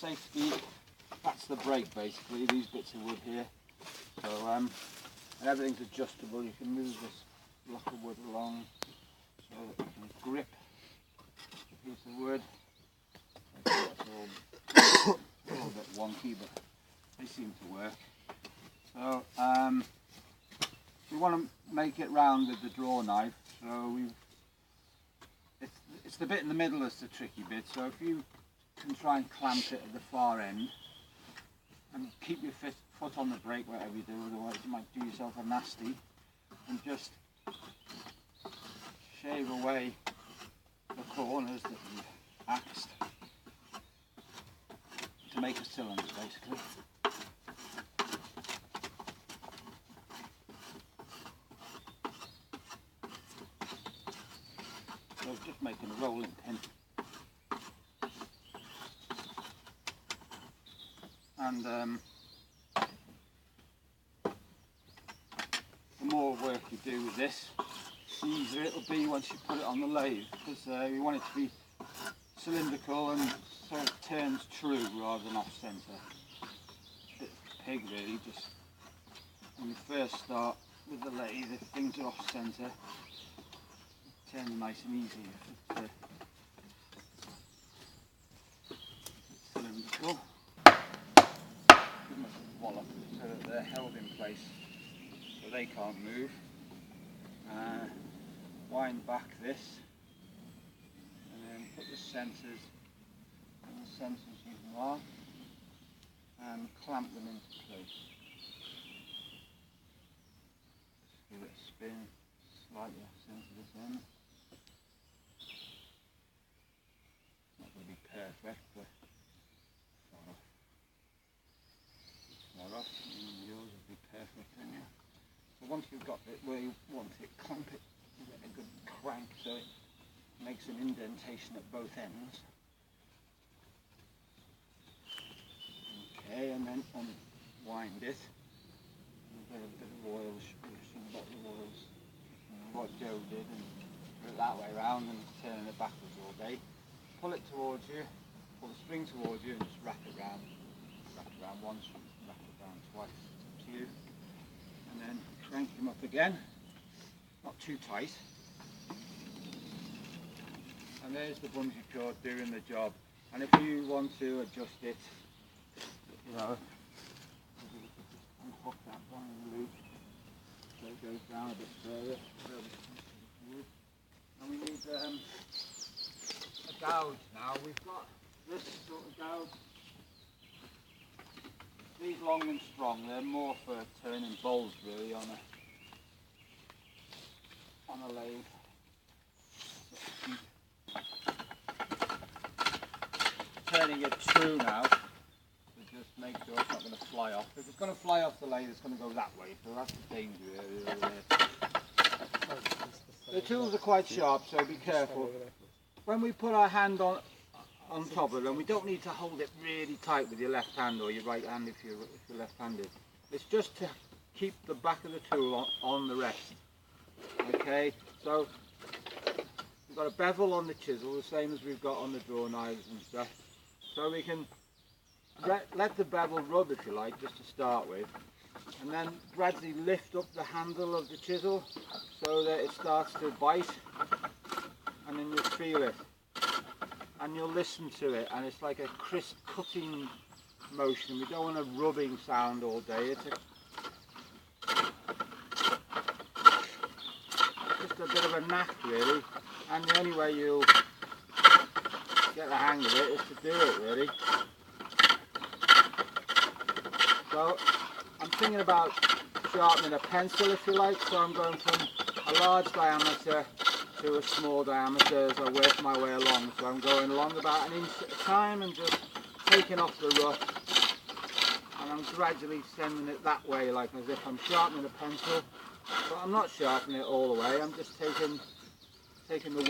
safety, that's the brake basically, these bits of wood here. So and everything's adjustable. You can move this block of wood along so that you can grip a piece of wood. It's all a little bit wonky, but they seem to work. So we want to make it round with the draw knife. So it's the bit in the middle that's the tricky bit. So if you can try and clamp it at the far end and keep your foot on the brake whatever you do, otherwise you might do yourself a nasty, and just shave away the corners that you've axed to make a cylinder basically. So just making a rolling pin. And the more work you do with this, the easier it'll be once you put it on the lathe, because you want it to be cylindrical and so it turns true rather than off centre. A bit of pig really, just when you first start with the lathe, if things are off centre, turn them nice and easy if it's cylindrical. Give them a wallop so that they're held in place so they can't move. Wind back this and then put the sensors you want and clamp them into place. Just give it a spin slightly off centre this end. Not going to be perfect, but far off, and yours will be perfect anyway. So once you've got it where you want it, clamp it with a good crank so it makes an indentation at both ends. Okay, and then unwind it. And get a bit of oil, some bottle of oils, what Joe did, and put it that way round and turning it backwards all day. Pull it towards you, pull the spring towards you, and just wrap it round. Wrap it round once, wrap it round twice. It's up to you. And then crank them up again, not too tight. And there's the bungee cord doing the job. And if you want to adjust it, you know, unhook that one in the loop so it goes down a bit further. And we need a gouge now. We've got this sort of gouge. These long and strong, they're more for turning bowls really on a lathe. Turning it true now to just make sure it's not going to fly off. If it's going to fly off the lathe, it's going to go that way, so that's the danger. The tools are quite sharp, so be careful. When we put our hand on top of them, we don't need to hold it really tight with your left hand or your right hand if you're left-handed. It's just to keep the back of the tool on the rest. Okay, so we've got a bevel on the chisel, the same as we've got on the draw knives and stuff. So we can let the bevel rub, if you like, just to start with, and then gradually lift up the handle of the chisel so that it starts to bite, and then you'll feel it. And you'll listen to it, and it's like a crisp cutting motion. We don't want a rubbing sound all day. It's just a bit of a knack really, and the only way you'll get the hang of it is to do it really. So I'm thinking about sharpening a pencil, if you like, so I'm going from a large diameter to a small diameter as I work my way along. So I'm going along about an inch at a time and just taking off the rough, and I'm gradually sending it that way, like as if I'm sharpening a pencil, but I'm not sharpening it all the way. I'm just taking the weight